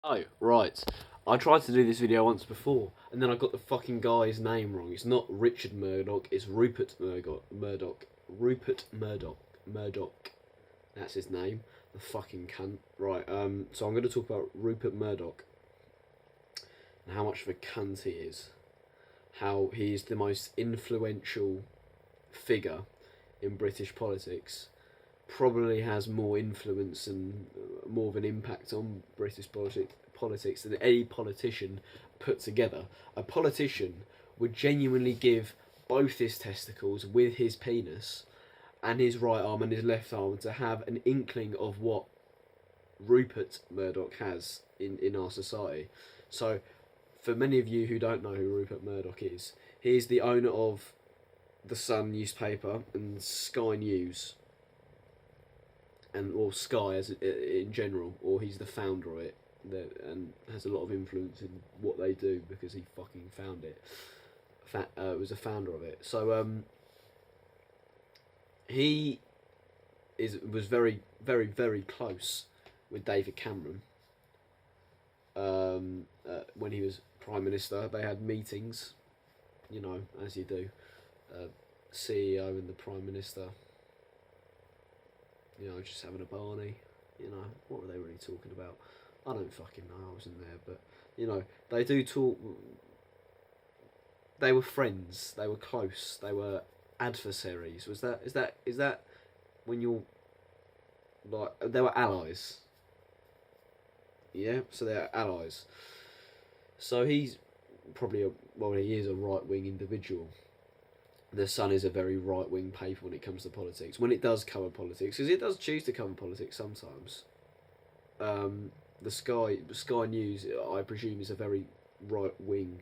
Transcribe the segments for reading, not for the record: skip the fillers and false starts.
Oh, right. I tried to do this video once before, and then I got the fucking guy's name wrong. It's not Richard Murdoch, it's Rupert Murdoch. Rupert Murdoch. Murdoch. That's his name. The fucking cunt. Right, so I'm going to talk about Rupert Murdoch and how much of a cunt he is. How he's the most influential figure in British politics. Probably has more influence and more of an impact on politics than any politician put together. A politician would genuinely give both his testicles with his penis and his right arm and his left arm to have an inkling of what Rupert Murdoch has in our society. So, for many of you who don't know who Rupert Murdoch is, he is the owner of the Sun newspaper and Sky News, and or Sky as in general, or he's the founder of it, and has a lot of influence in what they do because he fucking found it. Was a founder of it. So he was very very very close with David Cameron. When he was prime minister, they had meetings, as you do. CEO and the prime minister, just having a barney. What were they really talking about? I don't fucking know. I wasn't there, but they do talk. They were friends. They were close. They were adversaries. Is that when you're like they were allies? Yeah, so they're allies. So he's probably he is a right wing individual. The Sun is a very right wing paper when it comes to politics. When it does cover politics, because it does choose to cover politics sometimes. The Sky News, I presume, is a very right wing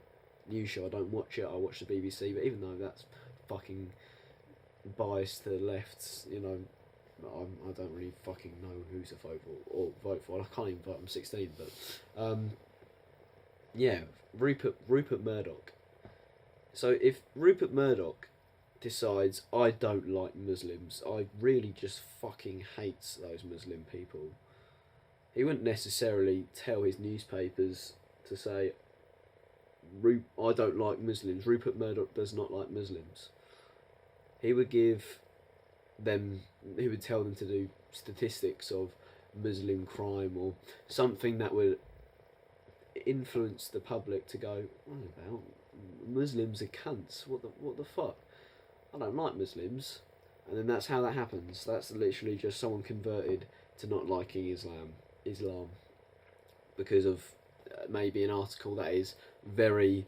news show. I don't watch it. I watch the BBC, but even though that's fucking biased to the left, I don't really fucking know who to vote for. I can't even vote. I'm 16, but yeah, Rupert Murdoch. So if Rupert Murdoch decides I don't like Muslims, I really just fucking hate those Muslim people, he wouldn't necessarily tell his newspapers to say I don't like Muslims. Rupert Murdoch does not like Muslims. He would give them. He would tell them to do statistics of Muslim crime or something that would influence the public to go, what about Muslims are cunts? What the fuck? I don't like Muslims, and then that's how that happens. That's literally just someone converted to not liking Islam, because of maybe an article that is very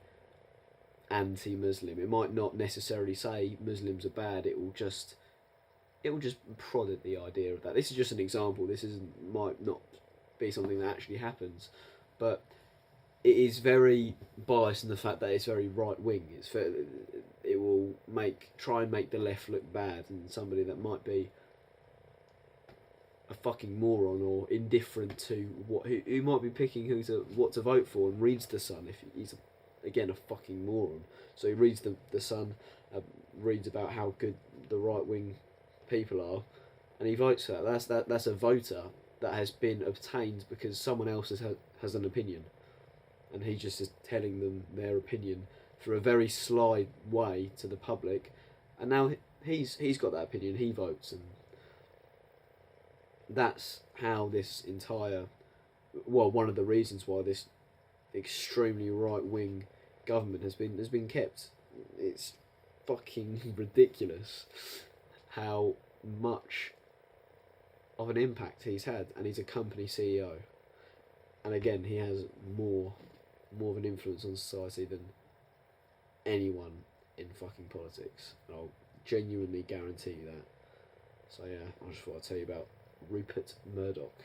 anti-Muslim. It might not necessarily say Muslims are bad. It will just prod at the idea of that. This is just an example. Might not be something that actually happens, but it is very biased in the fact that it's very right wing. It will try and make the left look bad, and somebody that might be a fucking moron or indifferent to who might be picking what to vote for and reads the Sun if he's again a fucking moron. So he reads the Sun, reads about how good the right wing people are, and he votes for that. That's a voter that has been obtained because someone else has an opinion, and he just is telling them their opinion through a very sly way to the public, and now he's got that opinion. He votes, and that's how this entire one of the reasons why this extremely right wing government has been kept. It's fucking ridiculous how much of an impact he's had, and he's a company CEO, and again he has more of an influence on society than anyone in fucking politics. And I'll genuinely guarantee you that. So yeah, I just thought I'd tell you about Rupert Murdoch.